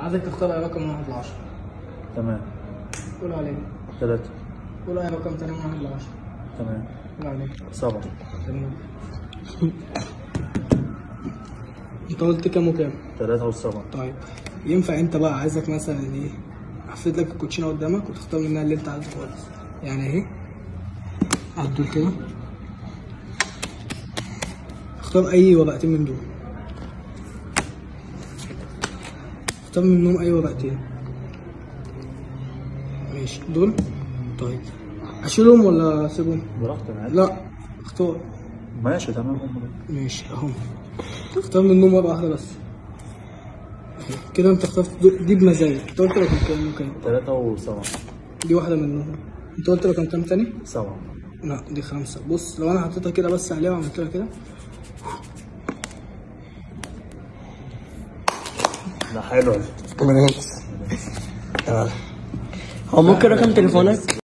عايزك تختار اي رقم من 1 ل 10. تمام. قول عليه. 3. قول اي رقم تاني من 1 ل 10. تمام. قول عليه. 7. تمام. انت قلت كام وكام؟ 3 و7. طيب ينفع انت بقى عايزك مثلا ايه، افرد لك الكوتشينه قدامك وتختار منها اللي انت عايزه خالص. يعني اهي هدول كده، اختار اي ورقتين من دول، اختار منهم اي ورقتين. ماشي دول. طيب اشيلهم ولا اسيبهم؟ براحتك عادي. لا اختار. ماشي تمام. ماشي اهو، اختار منهم ورقه واحده بس كده. انت اخترت دي بمزاجك. انت قلت رقم كام وكام؟ 3 و7. دي واحده منهم. انت قلت رقم كام تاني؟ 7. لا دي 5. بص لو انا حطيتها كده بس عليها وعملت لها كده. ده حلو. هو ممكن رقم تليفونك؟